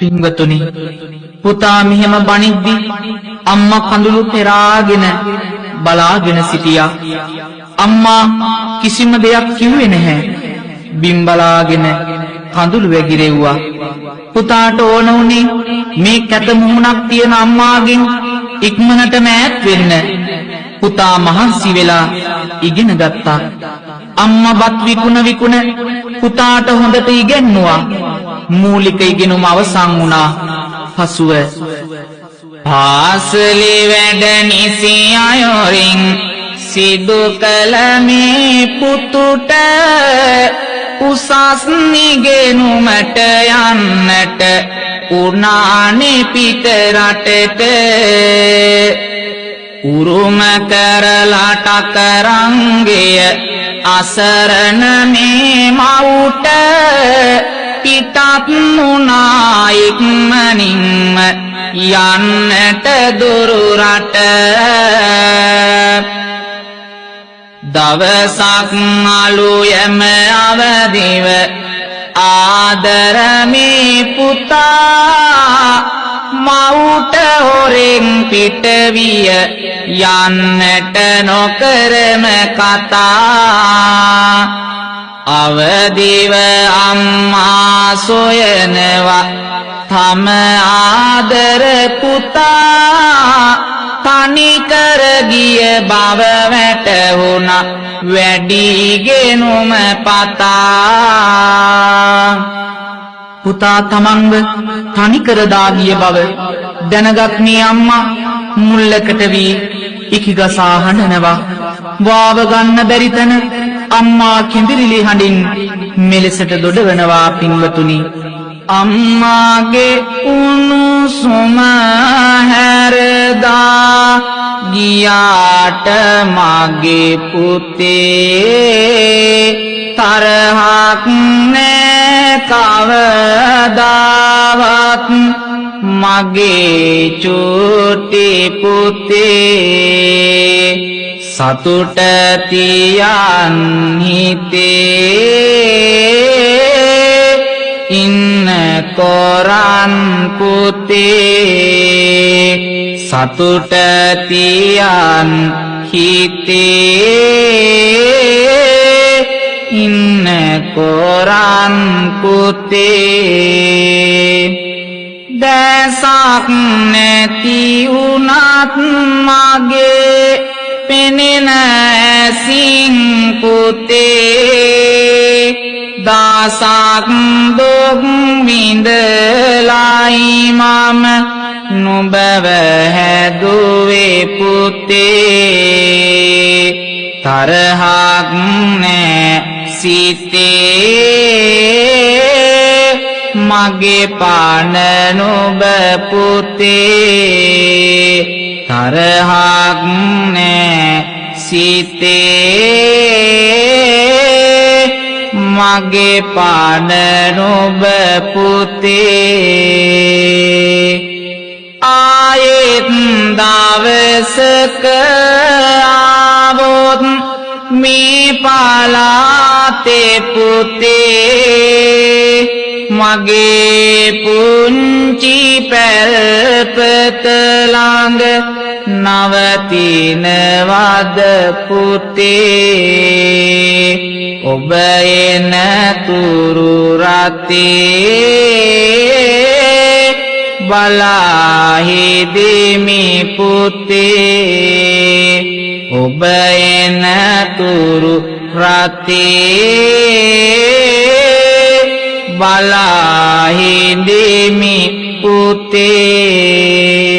පින්වතුනි, පුතා මෙහෙම බණිද්දි අම්මා කඳුළු පෙරාගෙන බලාගෙන සිටියා. අම්මා කිසිම දෙයක් කිව්වේ නැහැ. බිම් බලාගෙන කඳුළු වැగిරෙව්වා. පුතාට ඕන වුණේ මේ කැත මුහුණක් තියෙන අම්මාගෙන් ඉක්මනට මෑත් වෙන්න. පුතා මහන්සි වෙලා ඉගෙන ගත්තා. අම්මා බත් විකුණ පුතාට හොඳට ඉගෙනුවා. මූලික ඉගෙනුම අවසන් වුණා. පසුව පාසලේ වැඩ නිසි අයුරින් සිදු කළ මේ පුතුට උසස් ඉගෙනුමට යන්නට උනානේ පිට රටට. උරුම කරලා ටකරංගය අසරණ මේ මවුට පිටත් වුණා ඉක්මනින්ම යන්නට දුරු රට. දවසක් අලුයම අවදිව ආදර මේ පුතා මවුට හොරෙන් පිටවිය යන්නට නොකරම කතා. අවදිව අම්මා සොයනවා තම ආදර පුතා. තනි කර ගිය බව වැටහුණා වැඩි ඉගෙනුම පතා. පුතා තමන්ව තනි කර දාගිය බව දැනගත් මේ අම්මා මුල්ලකට වී ඉකිගසා හඬනවා. වාව ගන්න බැරි තැන අම්මා කිඳිරිලි හඬින් මෙලෙසට දොඩවනවා. පින්වතුනි, අම්මාගේ උණුසුම හැරදා ගියාට මගේ පුතේ තරහක් නෑ කවදාවත් මගේ චූටි පුතේ. සතුට තියන් හිතේ ඉන්න කොරන් පුතේ. සතුට තියන් හිතේ ඉන්න කොරන් පුතේ. දැසක් නැති වුණත් මගේ පෙනෙන ඇසින් පුතේ. දසක් දුක් විඳලායි මම නුඹව හැදුවේ පුතේ. තරහක් නෑ සිතේ මගේ පාන නුඹ පුතේ. තරහක් නෑ සිතේ මගේ පාන නුඹ පුතේ. ආයෙත් දවසක ආවොත් මේ පලාතේ පුතේ මගේ පුංචි පැල්පත ළඟ නවතිනවද පුතේ. ඔබ එන තුරු රතේ බලා හිඳිමි පුතේ. ඔබ එන තුරු රතේ බලා හිඳිමි පුතේ.